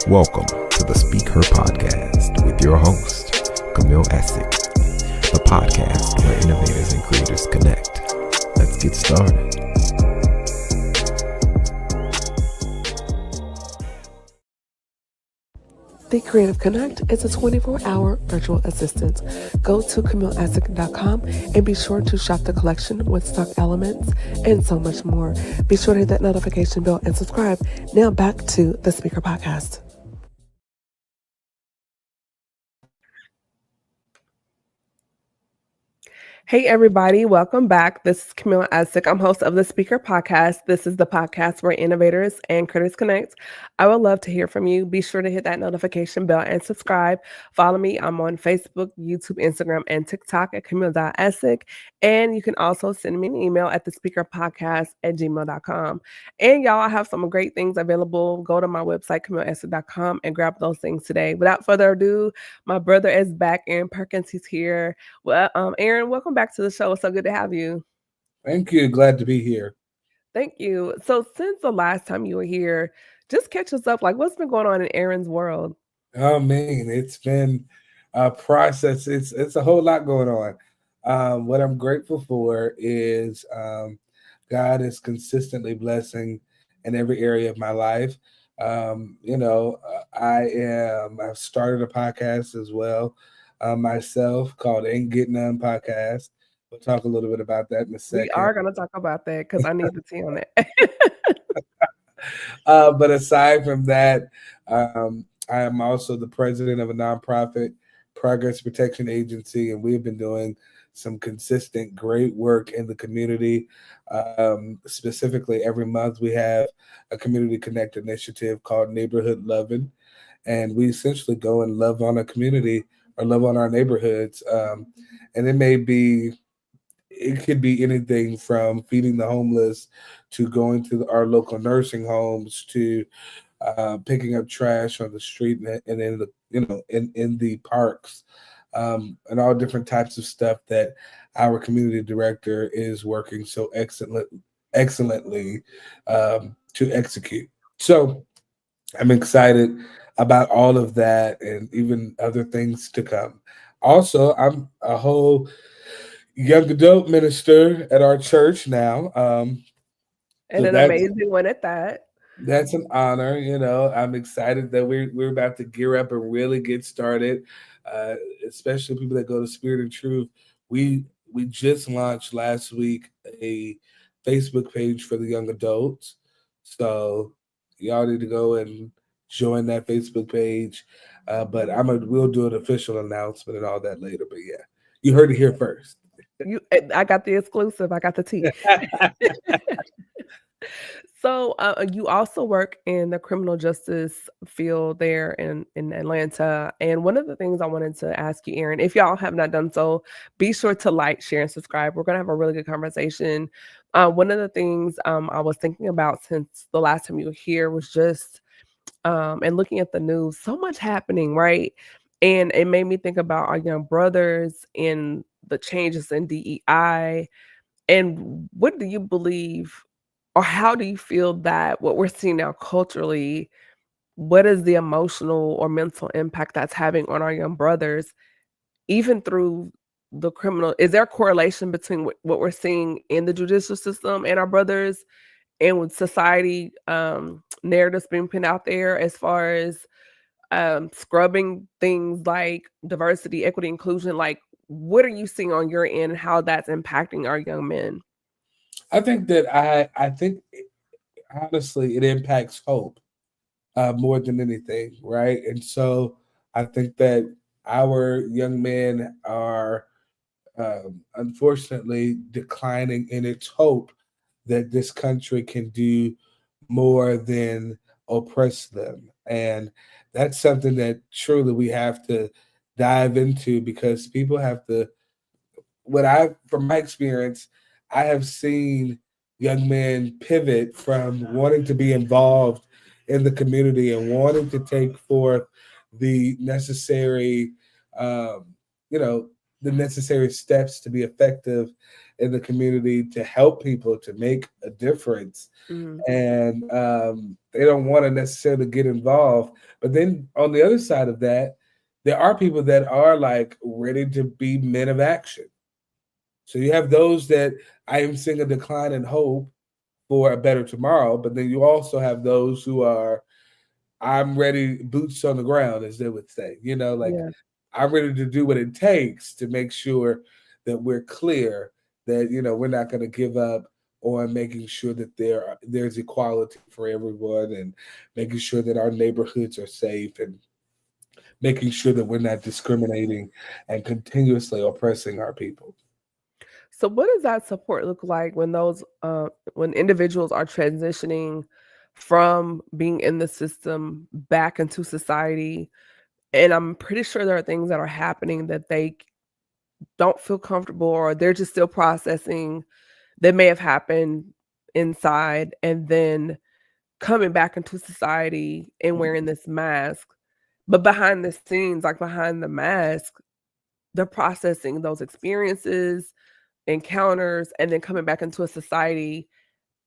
Welcome to the Speak Her Podcast with your host, Camille Essick, the podcast where innovators and creators connect. Let's get started. The Creative Connect is a 24-hour virtual assistant. Go to CamilleEssick.com and be sure to shop the collection with stock elements and so much more. Be sure to hit that notification bell and subscribe. Now back to the Speaker Podcast. Hey everybody, welcome back. This is Camille Essick. I'm host of the Speaker Podcast. This is the podcast where innovators and creators connect. I would love to hear from you. Be sure to hit that notification bell and subscribe. Follow me. I'm on Facebook, YouTube, Instagram, and TikTok at Camille.Essick. And you can also send me an email at thespeakerpodcast@gmail.com. And y'all, I have some great things available. Go to my website, CamilleEssick.com, and grab those things today. Without further ado, my brother is back. Erynn Perkins, he's here. Well, Erynn, welcome back to the show. It's so good to have you. Thank you. Glad to be here. Thank you. So since the last time you were here, just catch us up. Like, what's been going on in Erynn's world? Oh man, it's been a process. It's a whole lot going on. What I'm grateful for is God is consistently blessing in every area of my life. I've started a podcast as well myself called Ain't Getting None Podcast. We'll talk a little bit about that in a second. We are going to talk about that because I need the tea on that. But aside from that, I am also the president of a nonprofit progress protection agency, and we've been doing some consistent great work in the community. Specifically, every month we have a community connect initiative called Neighborhood Loving, and we essentially go and love on a community or love on our neighborhoods. And it could be anything from feeding the homeless to going to our local nursing homes to picking up trash on the street and in the parks, and all different types of stuff that our community director is working so excellently to execute. So I'm excited about all of that and even other things to come. Also, I'm a whole young adult minister at our church now. And an amazing one at that. That's an honor. I'm excited that we're about to gear up and really get started. Especially people that go to Spirit and Truth. We just launched last week a Facebook page for the young adults. So y'all need to go and join that Facebook page. But we'll do an official announcement and all that later. But yeah, you heard it here first. I got the exclusive. I got the tea. So you also work in the criminal justice field there in Atlanta. And one of the things I wanted to ask you, Erynn, if y'all have not done so, be sure to like, share, and subscribe. We're going to have a really good conversation. One of the things I was thinking about since the last time you were here was just, and looking at the news, so much happening, right? And it made me think about our young brothers and the changes in DEI. And what do you believe, or how do you feel that what we're seeing now culturally, what is the emotional or mental impact that's having on our young brothers, even through the criminal? Is there a correlation between what we're seeing in the judicial system and our brothers and with society narratives being put out there as far as scrubbing things like diversity, equity, inclusion? Like, what are you seeing on your end and how that's impacting our young men? I think honestly it impacts hope more than anything, right? And so I think that our young men are unfortunately declining in its hope that this country can do more than oppress them. And that's something that truly we have to dive into, because people have to, from my experience, I have seen young men pivot from wanting to be involved in the community and wanting to take forth the necessary, the necessary steps to be effective in the community to help people to make a difference. Mhm. And they don't want to necessarily get involved. But then on the other side of that, there are people that are like ready to be men of action. So you have those that I am seeing a decline in hope for a better tomorrow, but then you also have those who are, I'm ready, boots on the ground, as they would say, like Yeah. I'm ready to do what it takes to make sure that we're clear that, we're not going to give up on making sure that there's equality for everyone, and making sure that our neighborhoods are safe, and making sure that we're not discriminating and continuously oppressing our people. So what does that support look like when when individuals are transitioning from being in the system back into society? And I'm pretty sure there are things that are happening that they don't feel comfortable, or they're just still processing that may have happened inside, and then coming back into society and wearing this mask. But behind the scenes, like behind the mask, they're processing those experiences, encounters, and then coming back into a society,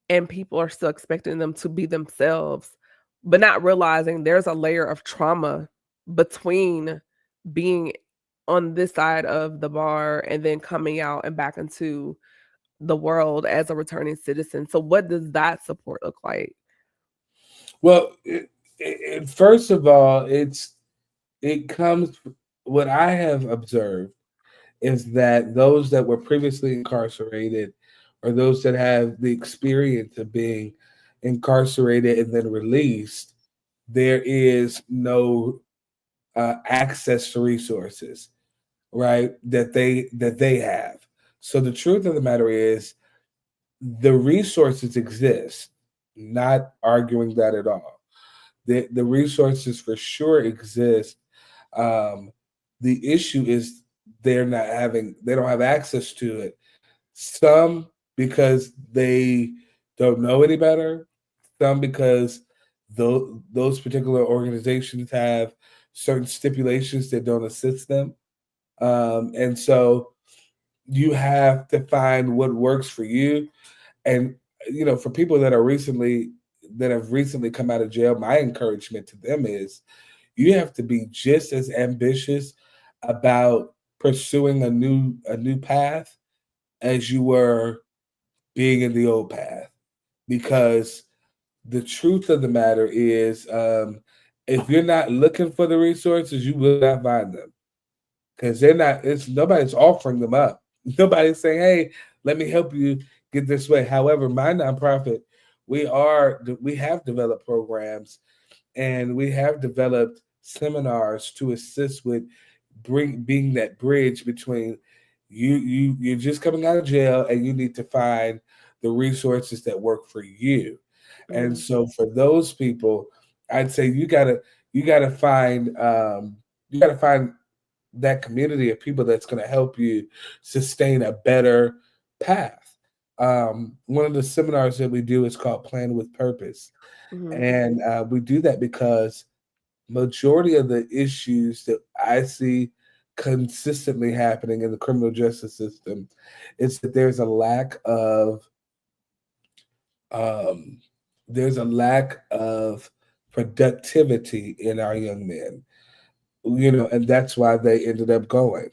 and people are still expecting them to be themselves, but not realizing there's a layer of trauma between being on this side of the bar and then coming out and back into the world as a returning citizen. So what does that support look like? Well, first of all, it comes. What I have observed is that those that were previously incarcerated, or those that have the experience of being incarcerated and then released, there is no access to resources, right? That they have. So the truth of the matter is, the resources exist. Not arguing that at all. The resources for sure exist. Um, the issue is they don't have access to it. Some because they don't know any better. Some because those particular organizations have certain stipulations that don't assist them. And so you have to find what works for you. And for people that have recently come out of jail, my encouragement to them is you have to be just as ambitious about pursuing a new path as you were being in the old path. Because the truth of the matter is, if you're not looking for the resources, you will not find them, because they're not. It's nobody's offering them up. Nobody's saying, "Hey, let me help you get this way." However, my nonprofit, we have developed programs, and we have developed seminars to assist with being that bridge between you're just coming out of jail and you need to find the resources that work for you. And Mhm. so for those people, I'd say you gotta find that community of people that's going to help you sustain a better path. One of the seminars that we do is called Plan with Purpose. Mhm. And we do that because majority of the issues that I see consistently happening in the criminal justice system is that um, there's a lack of productivity in our young men, and that's why they ended up going.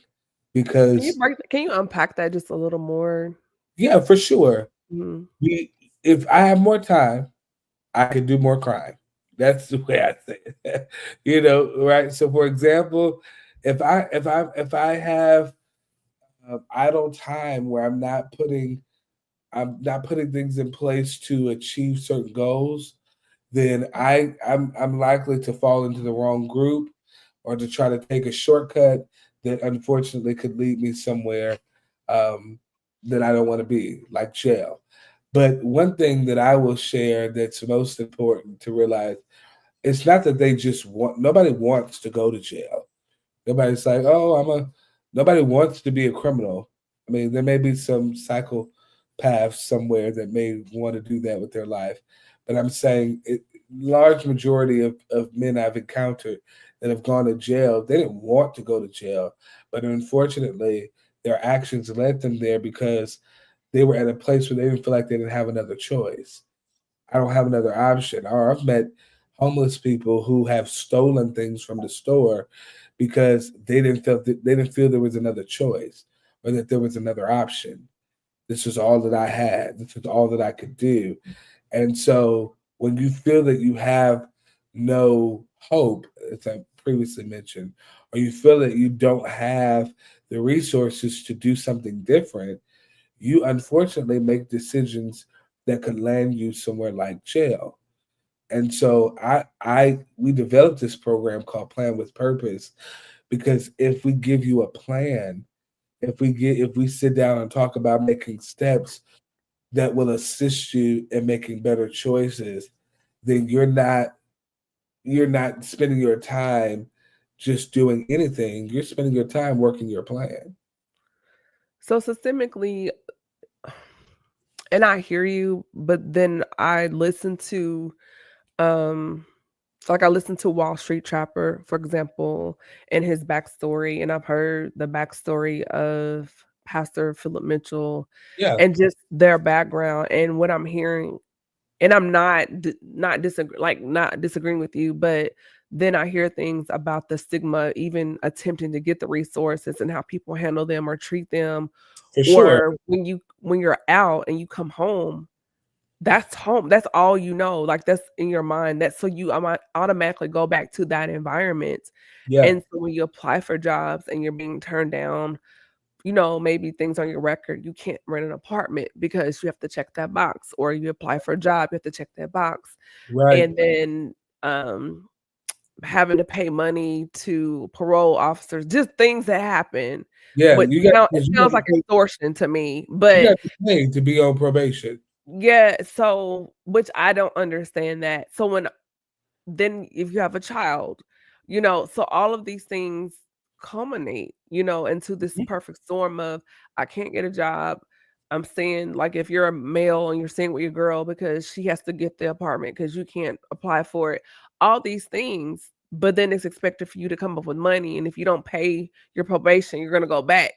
Because Can you unpack that just a little more? yeah, for sure, Mhm. we if I have more time, I could do more crime. That's the way I say it. Right? So for example, if I have idle time where I'm not putting things in place to achieve certain goals, then I'm likely to fall into the wrong group, or to try to take a shortcut that unfortunately could lead me somewhere um, that I don't want to be, like jail. But one thing that I will share that's most important to realize, it's not that they just want, nobody wants to go to jail. Nobody's like, oh, nobody wants to be a criminal. I mean, there may be some psychopaths somewhere that may want to do that with their life. But I'm saying large majority of men I've encountered that have gone to jail, they didn't want to go to jail. But unfortunately, their actions led them there because they were at a place where they didn't feel like they didn't have another choice. I don't have another option. Or I've met homeless people who have stolen things from the store because they didn't feel there was another choice or that there was another option. This was all that I had. This was all that I could do. And so when you feel that you have no hope, as I previously mentioned, or you feel that you don't have the resources to do something different, you unfortunately make decisions that could land you somewhere like jail. And so we developed this program called Plan with Purpose because if we give you a plan, if we sit down and talk about making steps that will assist you in making better choices, then you're not spending your time just doing anything. You're spending your time working your plan. So systemically, and I hear you, but then I listen to um like I listened to Wall Street Trapper, for example, and his backstory, and I've heard the backstory of Pastor Philip Mitchell Yeah, and just their background and what I'm hearing. And I'm not disagreeing with you, but then I hear things about the stigma, even attempting to get the resources and how people handle them or treat them, for sure. or when you're out and you come home, that's home. That's all you know. Like that's in your mind. That's so you automatically go back to that environment. Yeah, And so when you apply for jobs and you're being turned down, maybe things on your record, you can't rent an apartment because you have to check that box, or you apply for a job, you have to check that box. right. And then having to pay money to parole officers, just things that happen. Yeah, What you got it you got sounds to like pay, extortion to me, you but got to pay to be on probation. yeah, so which I don't understand that. So when then if you have a child, so all of these things culminate, into this perfect storm of I can't get a job. I'm saying like if you're a male and you're staying with your girl because she has to get the apartment because you can't apply for it, all these things, but then it's expected for you to come up with money. And if you don't pay your probation, you're gonna go back,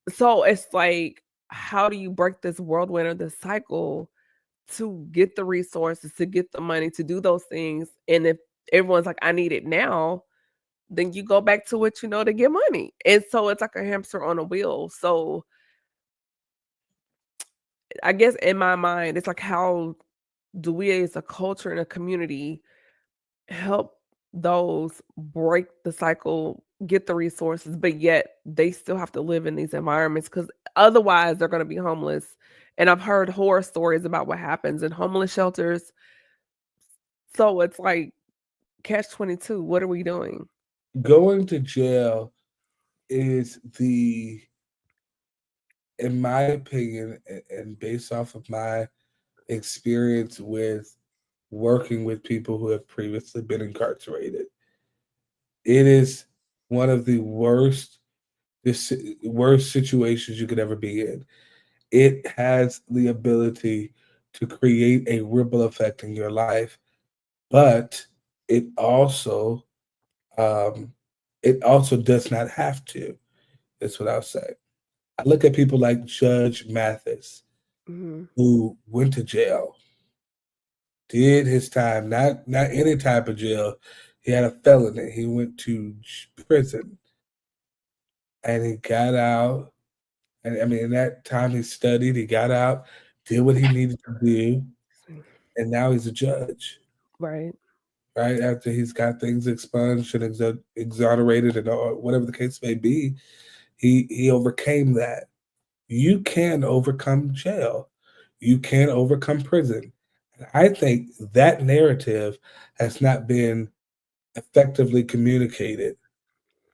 so it's like, how do you break this whirlwind or this cycle to get the resources, to get the money, to do those things? And if everyone's like, I need it now, then you go back to what you know to get money. And so it's like a hamster on a wheel. So I guess in my mind, it's like, how do we as a culture and a community help those break the cycle, get the resources, but yet they still have to live in these environments because otherwise they're going to be homeless. And I've heard horror stories about what happens in homeless shelters. So it's like catch 22. What are we doing? Going to jail is in my opinion, and based off of my experience with working with people who have previously been incarcerated, it is one of the worst situations you could ever be in. It has the ability to create a ripple effect in your life, but it also um, it also does not have to. That's what I'll say. I look at people like Judge Mathis, Mhm. who went to jail, did his time, not any type of jail. He had a felony. He went to prison, and he got out. And I mean, in that time he studied, he got out, did what he needed to do, and now he's a judge. Right. Right after he's got things expunged and exonerated, and whatever the case may be, he overcame that. You can overcome jail. You can overcome prison. And I think that narrative has not been effectively communicated.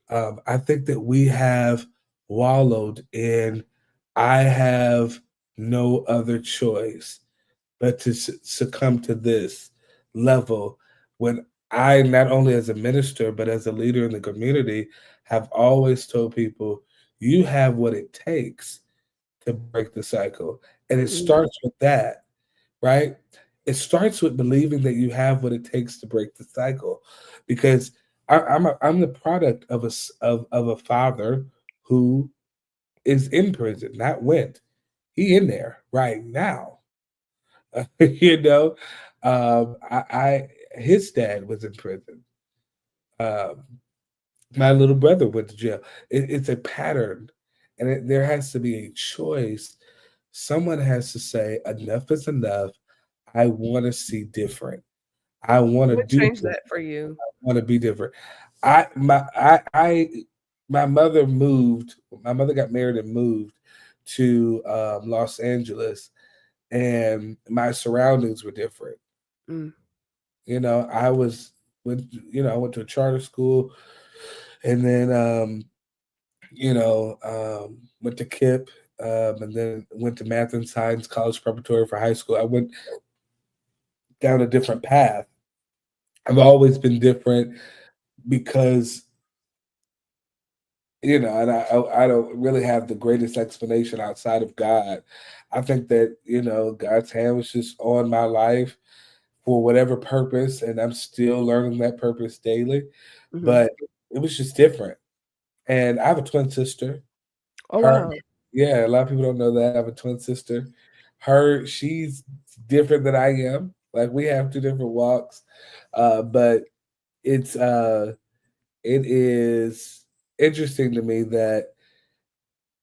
I think that we have wallowed in, I have no other choice but to succumb to this level when I, not only as a minister, but as a leader in the community, have always told people, you have what it takes to break the cycle. And it Mhm. starts with that, right? It starts with believing that you have what it takes to break the cycle. Because I'm the product of of a father who is in prison, not went. He in there right now. You know, I his dad was in prison. Um, my little brother went to jail. It's a pattern, and there has to be a choice. Someone has to say enough is enough. I want to see different. I want to What do changed different. that for you? I want to be different. I my mother moved. My mother got married and moved to Los Angeles, and my surroundings were different. Mm. You know, I went to a charter school, and then went to KIP, and then went to math and science college preparatory for high school. I went down a different path. I've always been different because and I don't really have the greatest explanation outside of God. I think that God's hand was just on my life for whatever purpose, and I'm still learning that purpose daily. Mhm. But it was just different. And I have a twin sister. Oh, Her, wow. yeah, a lot of people don't know that. I have a twin sister. She's different than I am. Like we have two different walks, but it's it is interesting to me that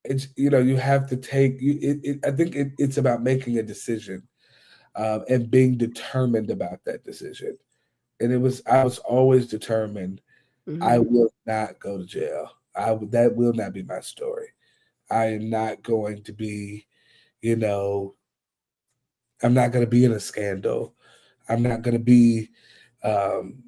it's you have to take you. I think it's about making a decision and being determined about that decision. And I was always determined. I Mhm. will not go to jail. That will not be my story. I am not going to be, you know, I'm not going to be in a scandal. I'm not going to be. Um,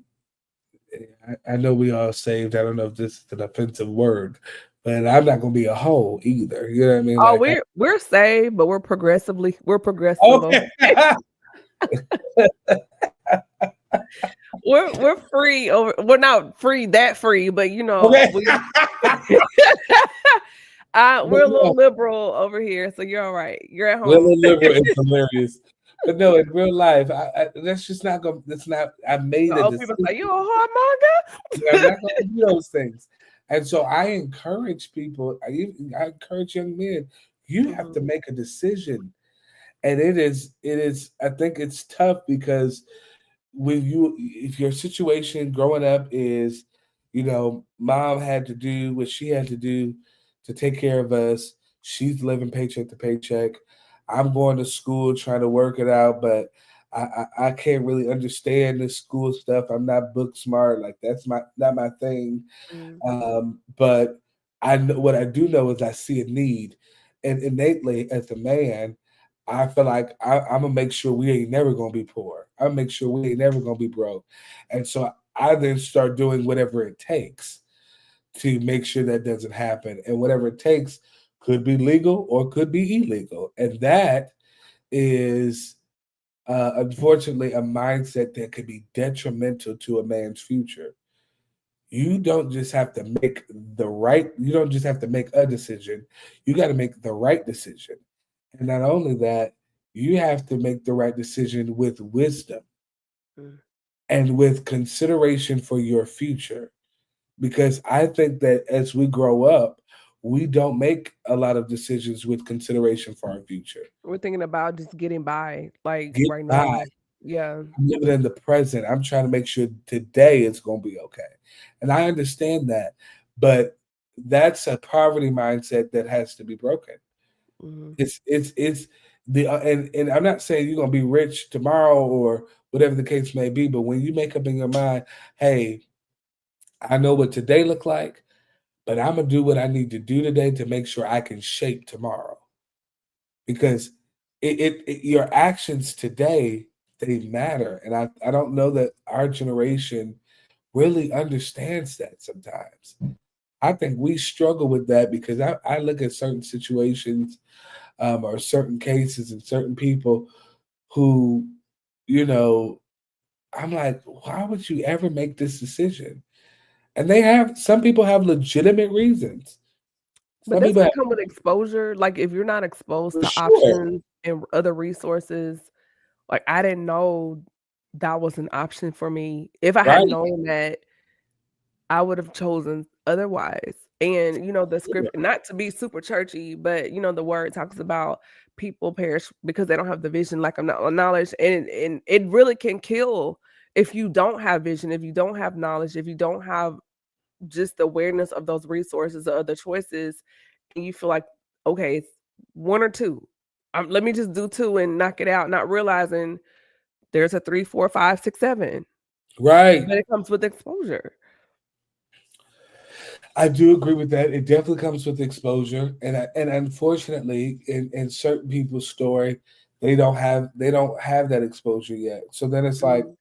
I know we all saved. I don't know if this is an offensive word, but I'm not going to be a hoe either. You know what I mean? Oh, Like, we're saved, but we're progressive, okay, okay? We're free over we're not free that free, but, okay. we But we're a no, little liberal over here, so you're alright. You're at Will home. and Liver is hilarious. But no, in real life, that's just not going. That's not. I The made a old people decision. say, "You a whoremonger?" I'm not going to do those things. And so I encourage people. I encourage young men. You have to Mhm, make a decision, and it is. I think it's tough because if your situation growing up is, mom had to do what she had to do to take care of us. She's living paycheck to paycheck. I'm going to school trying to work it out, but I can't really understand this school stuff. I'm not book smart. Like that's not my thing. mm. But I know what I do know is I see a need, and innately as a man, I feel like I'm gonna make sure we ain't never gonna be poor. I'm gonna make sure we ain't never gonna be broke, and so I then start doing whatever it takes to make sure that doesn't happen, and whatever it takes could be legal or could be illegal, and that is unfortunately a mindset that could be detrimental to a man's future. You don't just have to make a decision. You got to make the right decision. And not only that, you have to make the right decision with wisdom Mm. and with consideration for your future. Because I think that as we grow up, we don't make a lot of decisions with consideration for our future. We're thinking about just getting by, like, Get right by. now. Yeah. I'm living in the present. I'm trying to make sure today is going to be okay. And I understand that. But that's a poverty mindset that has to be broken. Mhm. It's the and I'm not saying you're gonna be rich tomorrow or whatever the case may be, but when you make up in your mind, hey, I know what today look like, but I'm gonna do what I need to do today to make sure I can shape tomorrow. Because your actions today, they matter. And I don't know that our generation really understands that sometimes. I think we struggle with that because I look at certain situations or certain cases and certain people who, you know, I'm like, why would you ever make this decision? And some people have legitimate reasons. But Some doesn't people have, it come with exposure? Like, if you're not exposed for to sure, options and other resources, like, I didn't know that was an option for me. If I had right? known that, I would have chosen otherwise. And, the Sure. script, not to be super churchy, but, the word talks about people perish because they don't have the vision, like knowledge, and it really can kill if you don't have vision, if you don't have knowledge, if you don't have just awareness of those resources or other choices, and you feel like, okay, it's one or two. Let me just do two and knock it out, not realizing there's a 3, 4, 5, 6, 7. Right. But it comes with exposure. I do agree with that. It definitely comes with exposure, and unfortunately, in certain people's story, they don't have that exposure yet. So then it's like, Mm.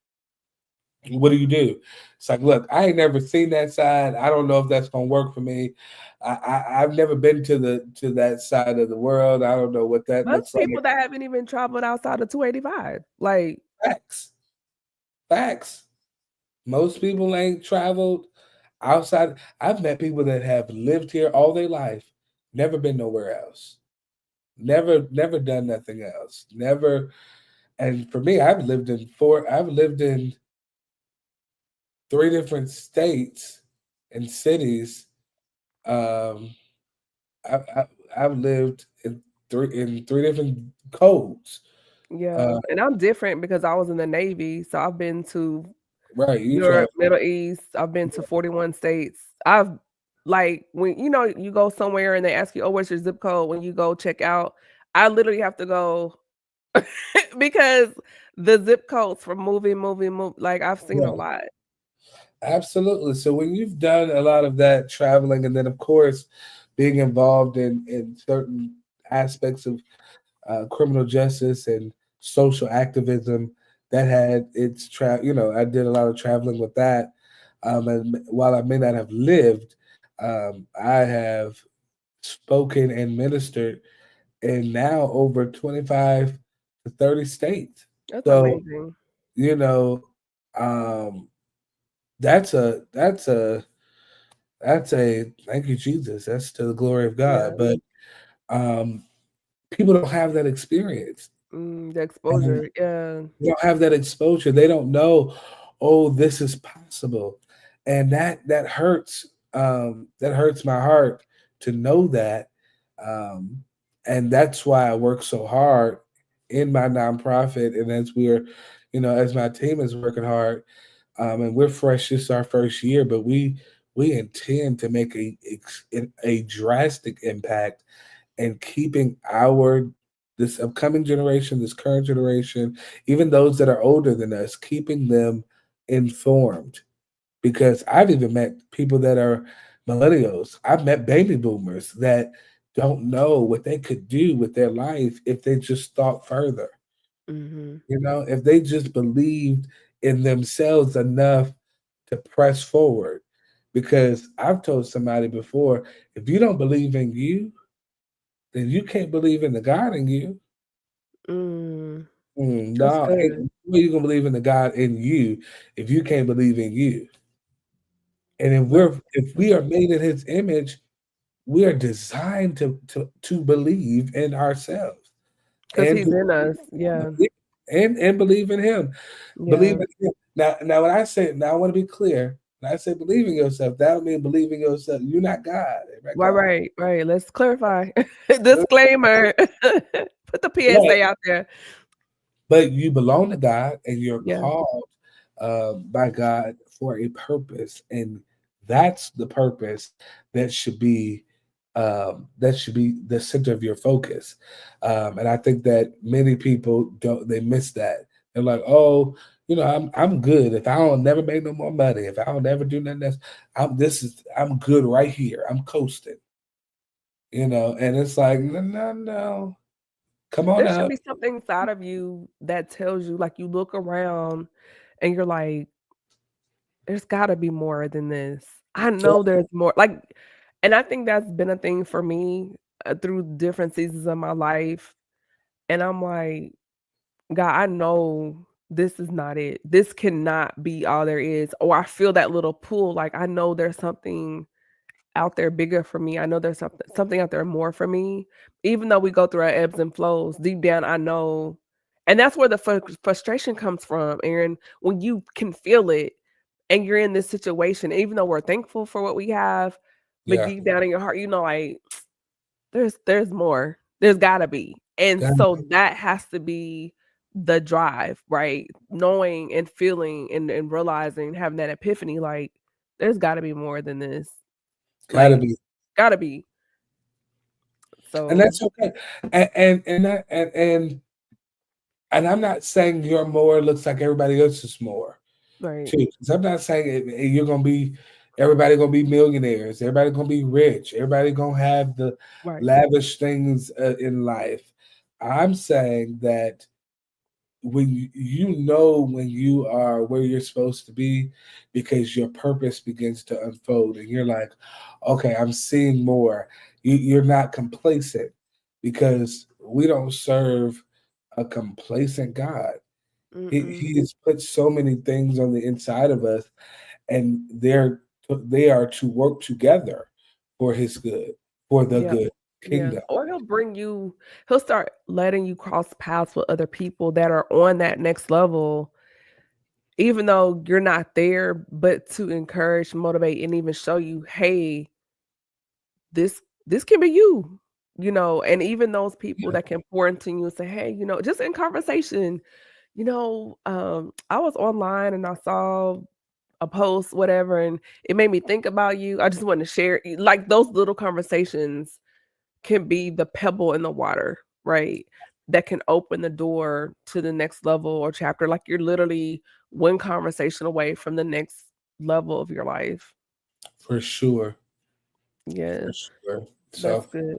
what do you do? It's like, look, I ain't never seen that side. I don't know if that's gonna work for me. I've never been to that side of the world. I don't know what that Most looks like. people that haven't even traveled outside of 285, like, Facts, facts. Most people ain't traveled outside. I've met people that have lived here all their life, never been nowhere else, never done nothing else, never. And for me, I've lived in 3 different states and cities. Um, I, I've lived in three different codes. yeah. Uh, And I'm different because I was in the Navy, so I've been to right, you Europe, travel. Middle East. I've been to 41 states. I've like when you go somewhere and they ask you, "Oh, what's your zip code?" When you go check out, I literally have to go because the zip codes for moving, like I've seen a Yeah, lot. absolutely. So when you've done a lot of that traveling, and then of course being involved in certain aspects of criminal justice and social activism, that had its I did a lot of traveling with that. And while I may not have lived, I have spoken and ministered in now over 25 to 30 states. That's So, amazing. you know, um, that's a thank you, Jesus. That's to the glory of God. Yeah. But um, people don't have that experience. The And exposure. Yeah. they don't have that exposure. They don't know, oh, this is possible. And that hurts. That hurts my heart to know that. Um, and that's why I work so hard in my nonprofit. And as my team is working hard, and we're fresh, this is our first year, but we intend to make a drastic impact in keeping our this upcoming generation, this current generation, even those that are older than us, keeping them informed. Because I've even met people that are millennials. I've met baby boomers that don't know what they could do with their life if they just thought further. Mhm. If they just believed in themselves enough to press forward. Because I've told somebody before, if you don't believe in you, then you can't believe in the God in you. Mm. That's No, ain't good. no way you gonna believe in the God in you if you can't believe in you. And That's if we are made in His image, we are designed to believe in ourselves because and he's in us. Yeah. and believe in Him. Believe Yeah. in Him. Now, I want to be clear. When I say believe in yourself, that don't mean believe in yourself. You're not God. Everybody Right, call me. right, right. Let's clarify. Disclaimer. Put the But PSA out there. but you belong to God and you're Yeah. called by God for a purpose, and that's the purpose that should be the center of your focus. And I think that many people don't they miss that. They're like, oh, I'm good if I don't never make no more money, if I don't ever do nothing else. I'm good right here. I'm coasting, and it's like, no, no, no. Come on There should up. be something inside of you that tells you, like, you look around and you're like, there's gotta be more than this. I know there's more. Like, and I think that's been a thing for me through different seasons of my life. And I'm like, God, I know this is not it. This cannot be all there is. Or I feel that little pull. Like, I know there's something out there bigger for me. I know there's something out there more for me. Even though we go through our ebbs and flows, deep down I know, and that's where the frustration comes from, Aaron, when you can feel it and you're in this situation, even though we're thankful for what we have, but Yeah. deep down in your heart, like there's more. There's gotta be. And Gotta so that has to be the drive, right? Knowing and feeling and realizing, having that epiphany, like, there's gotta be more than this. gotta Like, be. gotta be. And So that's okay. And I'm not saying your more looks like everybody else's more right, too. 'Cause I'm not saying you're gonna be everybody gonna be millionaires, everybody gonna be rich, everybody gonna have the right. lavish things in life. I'm saying that when you know when you are where you're supposed to be because your purpose begins to unfold and you're like, okay, I'm seeing more. You're not complacent because we don't serve a complacent God. Mm-mm. He has put so many things on the inside of us, and they are to work together for His good, for the Yeah. good Yeah. kingdom. Or he'll start letting you cross paths with other people that are on that next level, even though you're not there, but to encourage, motivate, and even show you, hey, this can be you, and even those people Yeah, that can pour into you and say, hey, just in conversation, I was online and I saw a post, whatever, and it made me think about you. I just want to share, like, those little conversations can be the pebble in the water, right? That can open the door to the next level or chapter. Like, you're literally one conversation away from the next level of your life. for sure, Yeah, for sure. that's So good.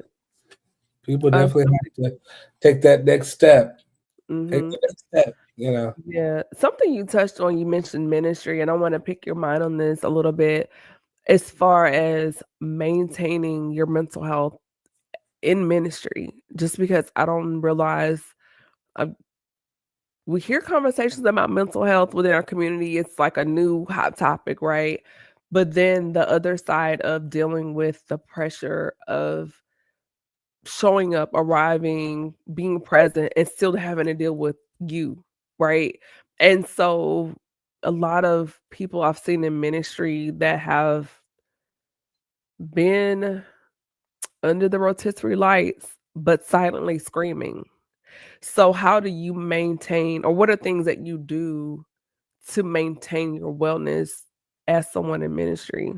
people definitely Something. have to take that next step. Take Mhm. the next step, you know. Yeah, something you touched on, you mentioned ministry, and I wanna pick your mind on this a little bit as far as maintaining your mental health in ministry, just because I don't realize, uh, we hear conversations about mental health within our community, it's like a new hot topic, right? But then the other side of dealing with the pressure of showing up, arriving, being present, and still having to deal with you, right? And so a lot of people I've seen in ministry that have been under the rotisserie lights, but silently screaming. So how do you maintain, or what are things that you do to maintain your wellness as someone in ministry?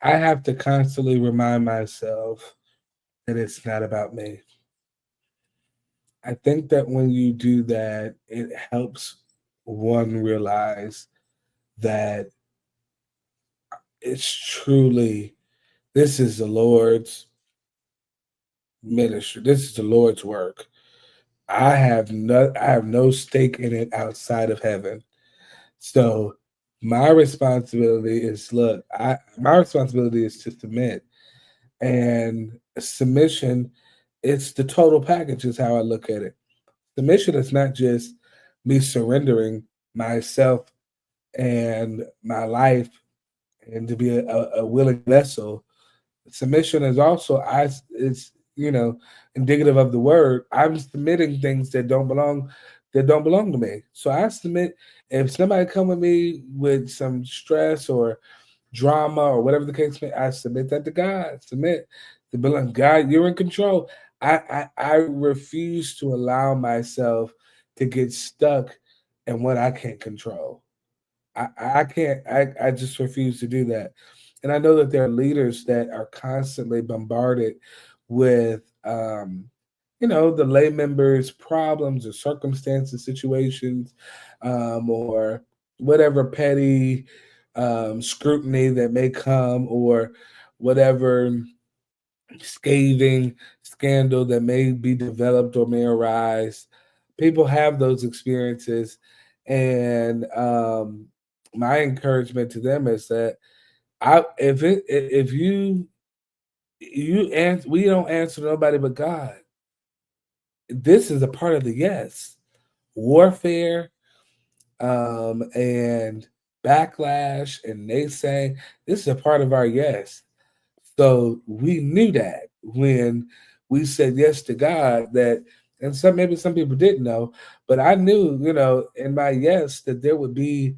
I have to constantly remind myself that it's not about me. I think that when you do that, it helps one realize that it's truly this is the Lord's ministry. This is the Lord's work. I have no stake in it outside of heaven. So my responsibility is my responsibility is to submit. And submission, it's the total package, is how I look at it. Submission is not just me surrendering myself and my life and to be a willing vessel. Submission is also it's indicative of the word. I'm submitting things that don't belong to me. So I submit. If somebody come with me with some stress or drama or whatever the case may, I submit that to God. Submit to be like, God, you're in control. I refuse to allow myself to get stuck in what I can't control. I can't. I just refuse to do that. And I know that there are leaders that are constantly bombarded with, the lay members' problems or circumstances, situations, or whatever petty scrutiny that may come, or whatever scathing scandal that may be developed or may arise. People have those experiences, and my encouragement to them is that if you answer, we don't answer nobody but God. This is a part of the yes warfare, and backlash and naysaying. This is a part of our yes. So we knew that when we said yes to God, that, and maybe some people didn't know, but I knew, in my yes, that there would be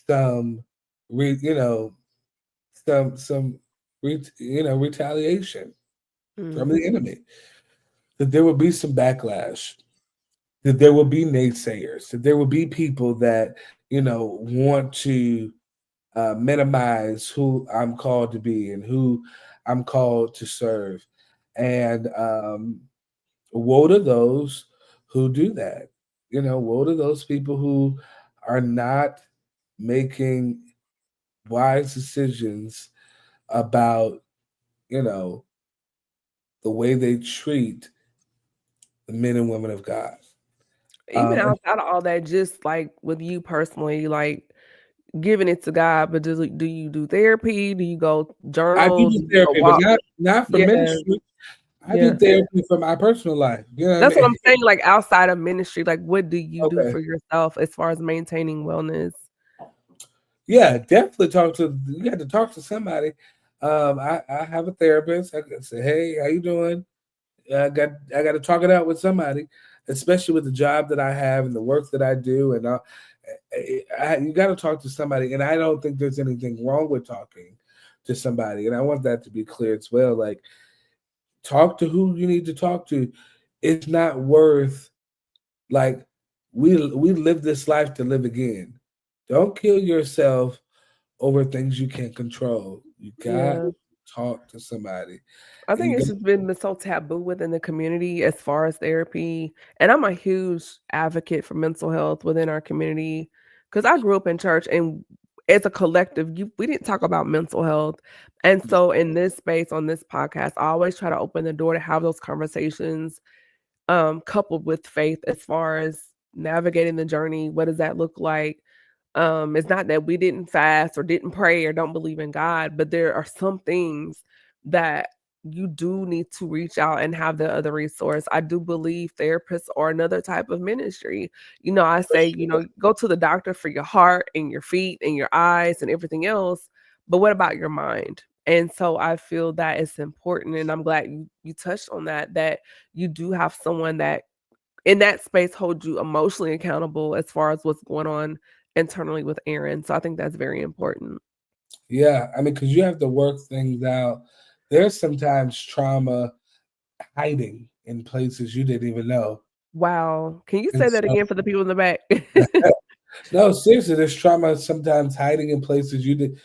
some, re, you know, some retaliation from Mhm. the enemy. that there will be some backlash, that there will be naysayers, that there will be people that, want to minimize who I'm called to be and who I'm called to serve. And woe to those who do that. Woe to those people who are not making wise decisions about, you know, the way they treat the men and women of God. Even And outside of all that, just like with you personally, like giving it to God, but do you do therapy? Do you go I do journal? do Do you go therapy, but walk? not for Yeah, ministry. I do yeah. therapy for my personal life. You know what That's I what mean? I'm saying, like, outside of ministry, like, what do you do Okay. for yourself as far as maintaining wellness? Yeah, definitely talk to. You got to talk to somebody. I have a therapist. I can say, "Hey, how you doing?" I got to talk it out with somebody, especially with the job that I have and the work that I do. And you got to talk to somebody. And I don't think there's anything wrong with talking to somebody. And I want that to be clear as well. Like, talk to who you need to talk to. It's not worth, like, we live this life to live again. Don't kill yourself over things you can't control. You got to Yeah. talk to somebody. I And think you it's got, just been so taboo within the community as far as therapy, and I'm a huge advocate for mental health within our community because I grew up in church, and as a collective, we didn't talk about mental health, and so in this space on this podcast, I always try to open the door to have those conversations, coupled with faith as far as navigating the journey. What does that look like? It's not that we didn't fast or didn't pray or don't believe in God, but there are some things that you do need to reach out and have the other resource. I do believe therapists are another type of ministry. I say, go to the doctor for your heart and your feet and your eyes and everything else, but what about your mind? And so I feel that it's important, and I'm glad you touched on that you do have someone that in that space hold you emotionally accountable as far as what's going on internally with Erynn. So I think that's very important. yeah, I mean, because you have to work things out. There's sometimes trauma hiding in places you didn't even know. Wow. Can you And say that so, again for the people in the back? no, seriously, there's trauma sometimes hiding in places you didn't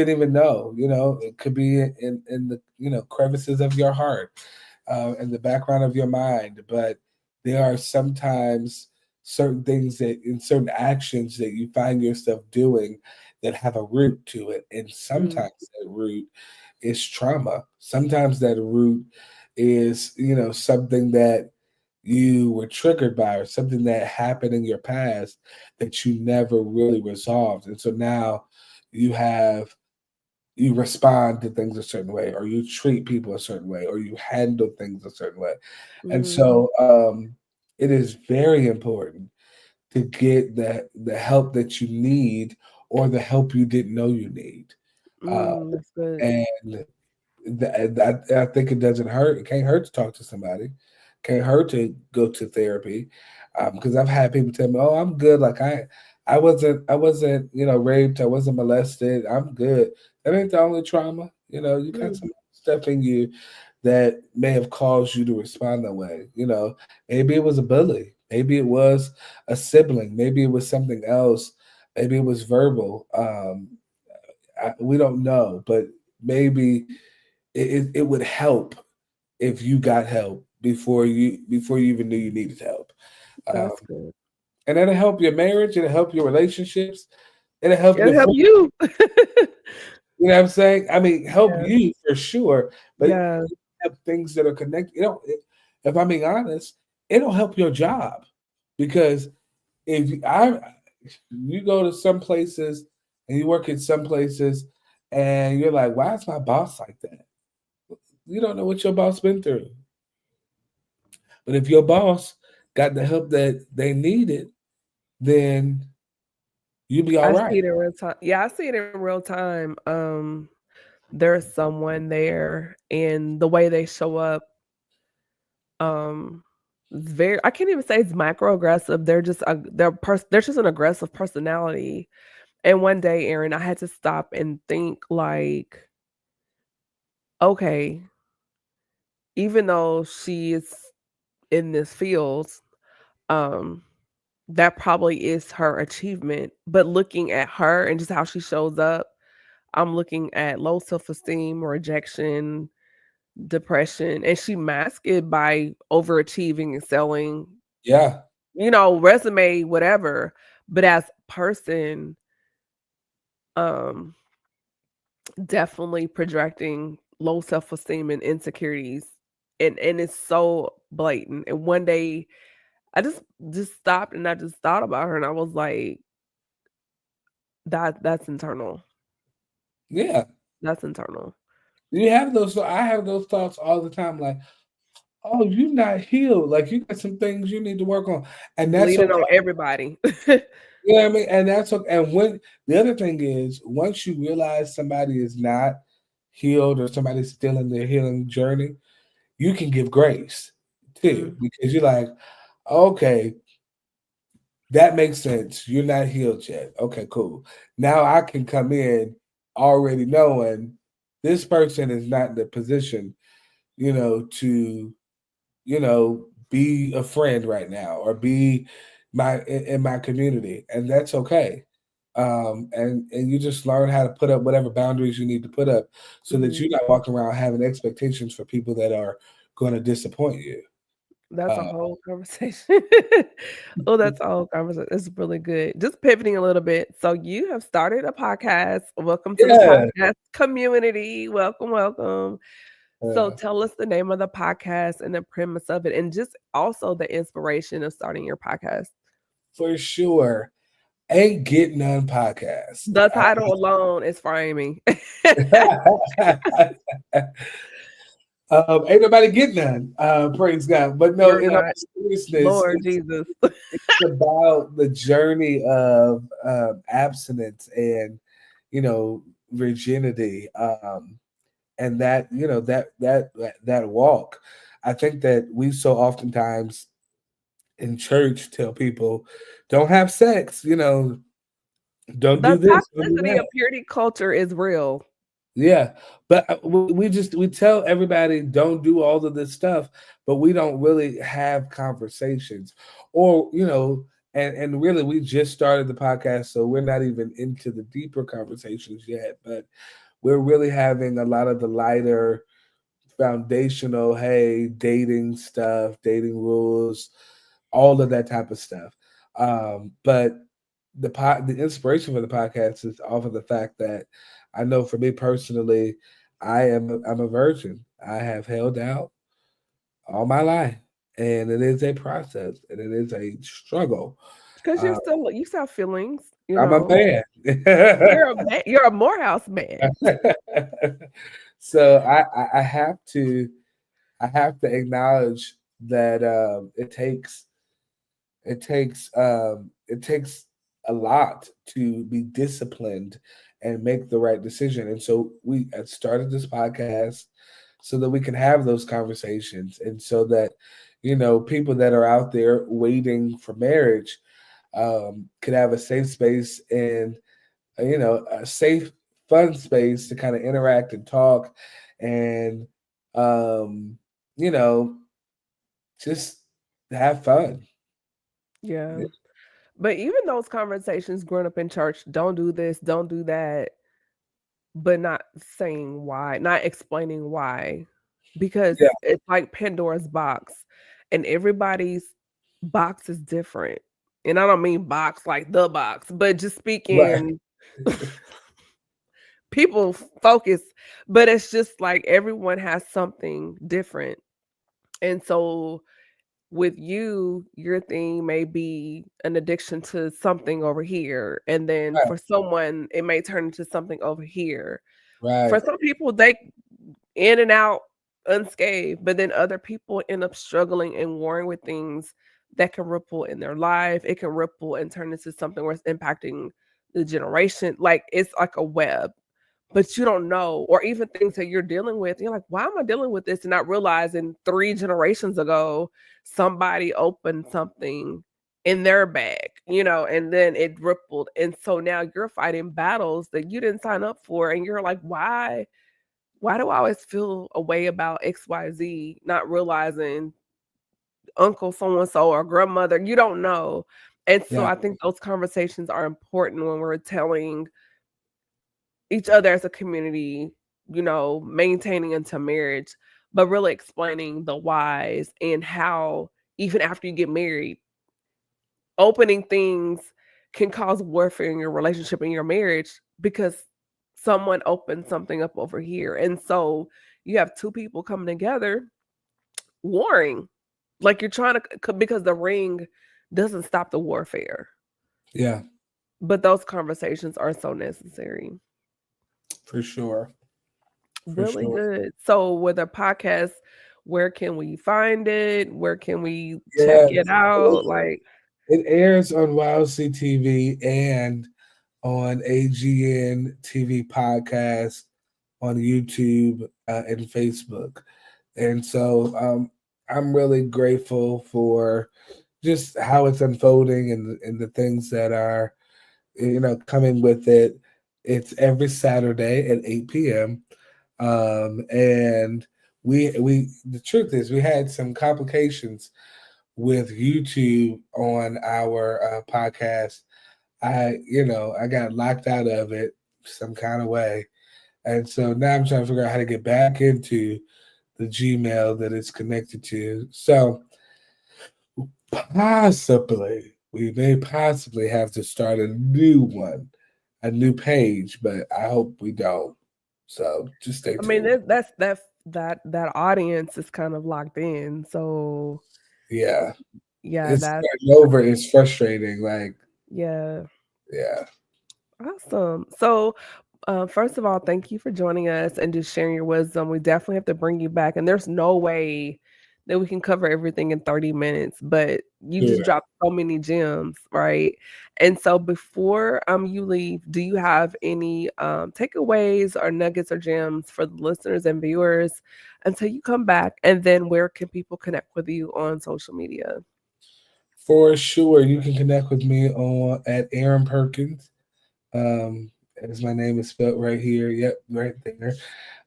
even know. It could be in the crevices of your heart, in the background of your mind. But there are sometimes certain things that in certain actions that you find yourself doing that have a root to it, and Mm, sometimes that root is trauma. Sometimes that root is something that you were triggered by or something that happened in your past that you never really resolved. And so now you have you respond to things a certain way, or you treat people a certain way, or you handle things a certain way. And mm, so it is very important to get the help that you need or the help you didn't know you need. Uh, that's good. and I think it doesn't hurt. It can't hurt to talk to somebody. Can't hurt to go to therapy, because I've had people tell me, "Oh, I'm good. Like I wasn't, raped. I wasn't molested. I'm good." That ain't the only trauma. You got Mm, some stuff in you that may have caused you to respond that way. Maybe it was a bully. Maybe it was a sibling. Maybe it was something else. Maybe it was verbal. We don't know, but maybe it would help if you got help before you even knew you needed help. Um, that's good. and that'll help your marriage, it'll help your relationships, it'll help your It'll help friends. you. You know what I'm saying? I mean, help Yes, you for sure, but yeah. have things that are connected. If I'm being honest, it'll help your job because if you go to some places and you work at some places and you're like, why is my boss like that? You don't know what your boss been through. But if your boss got the help that they needed, then you'll be all I see right. it in real time. Yeah, I see it in real time. There's someone there and the way they show up, um, it's very I can't even say it's microaggressive. They're just an aggressive personality. And one day, Erynn, I had to stop and think like, okay, even though she is in this field, um, that probably is her achievement. But looking at her and just how she shows up, I'm looking at low self-esteem, rejection, depression, and she masked it by overachieving and selling, Yeah. resume, whatever. But as a person, um, definitely projecting low self-esteem and insecurities. And it's so blatant. And one day I just stopped and I just thought about her and I was like, that's internal. Yeah. That's internal. You have those. I have those thoughts all the time. Like, oh, you're not healed. Like, you got some things you need to work on, and that's Leaning okay. on everybody. You know what I mean? And that's okay. And when the other thing is, once you realize somebody is not healed or somebody's still in their healing journey, you can give grace too, Mhm. because you're like, okay, that makes sense. You're not healed yet. Okay, cool. Now I can come in already knowing this person is not in the position, to, be a friend right now or be in my community, and that's okay. And you just learn how to put up whatever boundaries you need to put up so that Mhm. you're not walking around having expectations for people that are going to disappoint you. That's a Uh, whole conversation. Oh, that's a whole conversation. It's really good. Just pivoting a little bit. So you have started a podcast. Welcome to the yeah. podcast community. Welcome, welcome. So Uh, tell us the name of the podcast and the premise of it, and just also the inspiration of starting your podcast. for sure. Ain't Get None podcast. The title alone is framing. Ain't nobody get none. Praise God. But no, You're in all not. seriousness, Lord Jesus. it's about the journey of abstinence and virginity, and that walk. I think that we so oftentimes in church tell people, don't have sex, don't The do this, don't do toxicity that. of purity culture is real. Yeah, but we tell everybody don't do all of this stuff, but we don't really have conversations, or and really we just started the podcast, so we're not even into the deeper conversations yet. But we're really having a lot of the lighter, foundational, hey, dating stuff, dating rules, all of that type of stuff. But the inspiration for the podcast is off of the fact that I know for me personally, I'm a virgin. I have held out all my life, and it is a process, and it is a struggle. Because Uh, you still have feelings, I'm a man. You're a Morehouse man. So I have to acknowledge that it takes a lot to be disciplined and make the right decision. And so we had started this podcast so that we can have those conversations, and so that people that are out there waiting for marriage could have a safe space and a safe, fun space to kind of interact and talk and um, you know just have fun. Yeah. But even those conversations growing up in church, don't do this, don't do that, but not saying why, not explaining why. Because Yeah, it's like Pandora's box, and everybody's box is different. And I don't mean box like the box, but just right, speaking people focus, but it's just like everyone has something different. And so with you, your thing may be an addiction to something over here. And then right, for someone, it may turn into something over here. For right, some people, they in and out unscathed, but then other people end up struggling and warring with things that can ripple in their life. It can ripple and turn into something where it's impacting the generation. Like it's like a web, but you don't know, or even things that you're dealing with. You're like, why am I dealing with this? And not realizing 3 generations ago, somebody opened something in their bag, and then it rippled. And so now you're fighting battles that you didn't sign up for. And you're like, why do I always feel a way about XYZ, not realizing uncle so-and-so or grandmother. You don't know. And so Yeah. I think those conversations are important when we're telling each other as a community, maintaining into marriage, but really explaining the whys and how even after you get married, opening things can cause warfare in your relationship and your marriage because someone opened something up over here. And so you have two people coming together warring. Like you're trying to, because the ring doesn't stop the warfare. Yeah, But those conversations are so necessary. for sure. For Really sure. good. So with a podcast, where can we find it? Where can we check Yeah. it out? Like, It airs on YLC TV and on AGN TV podcast on YouTube and Facebook. And so I'm really grateful for just how it's unfolding and the things that are, coming with it. It's every Saturday at 8 p.m. And we the truth is we had some complications with YouTube on our podcast. I got locked out of it some kind of way. And so now I'm trying to figure out how to get back into the Gmail that it's connected to. So we may possibly have to start a new one, a new page, but I hope we don't. So just stay I tuned. mean, that audience is kind of locked in. So Yeah. yeah, It's that's starting over. It's frustrating. Like, yeah. yeah. Awesome. So, first of all, thank you for joining us and just sharing your wisdom. We definitely have to bring you back, and there's no way that we can cover everything in 30 minutes, but you just Sure. dropped so many gems, right? And so before you leave, do you have any takeaways or nuggets or gems for the listeners and viewers until you come back? And then where can people connect with you on social media? For sure. You can connect with me on at Erynn Perkins. As my name is spelled right here. Yep, right there.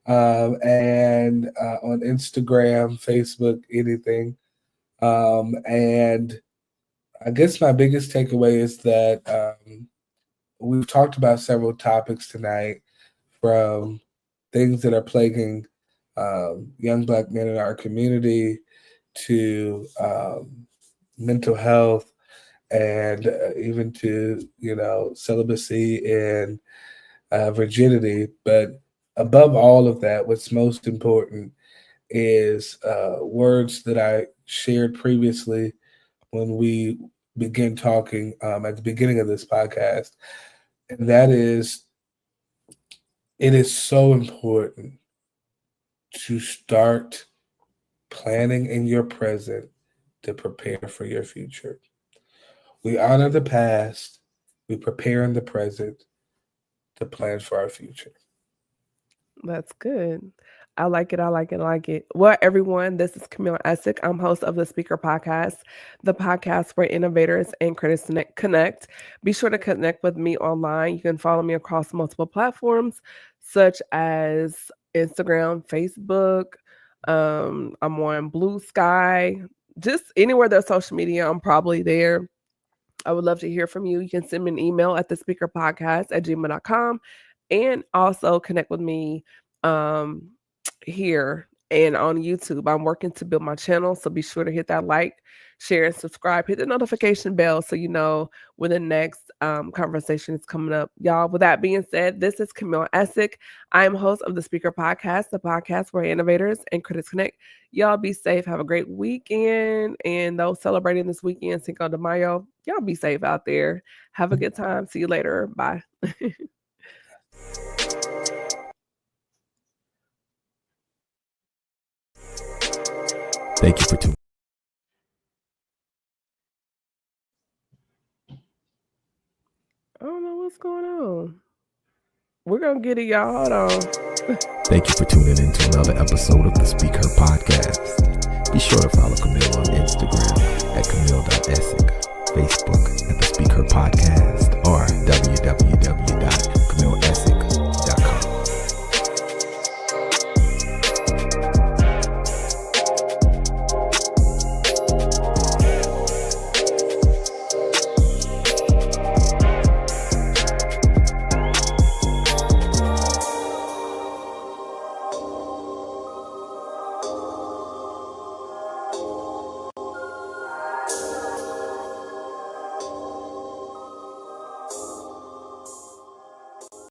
And on Instagram, Facebook, anything. And I guess my biggest takeaway is that we've talked about several topics tonight, from things that are plaguing young Black men in our community to mental health and even to, celibacy and virginity. But above all of that, what's most important is words that I shared previously when we began talking at the beginning of this podcast. And that is, it is so important to start planning in your present to prepare for your future. We honor the past, we prepare in the present to plan for our future. That's good. I like it. I like it. I like it. Well, everyone, this is Camille Essick. I'm host of the Speaker Podcast, the podcast where innovators and critics connect. Be sure to connect with me online. You can follow me across multiple platforms, such as Instagram, Facebook. I'm on Blue Sky. Just anywhere there's social media, I'm probably there. I would love to hear from you. You can send me an email at thespeakerpodcast@gmail.com and also connect with me here and on YouTube. I'm working to build my channel, so be sure to hit that like, share, and subscribe. Hit the notification bell so you know when the next conversation is coming up. Y'all, with that being said, this is Camille Essick. I am host of the Speaker Podcast, the podcast where innovators and critics connect. Y'all be safe. Have a great weekend. And those celebrating this weekend, Cinco de Mayo, y'all be safe out there. Have a good time. See you later. Bye. Thank you for tuning. I don't know what's going on. We're going to get it, y'all. Hold on. Thank you for tuning in to another episode of the Speak Her Podcast. Be sure to follow Camille on Instagram at Camille.Essick, Facebook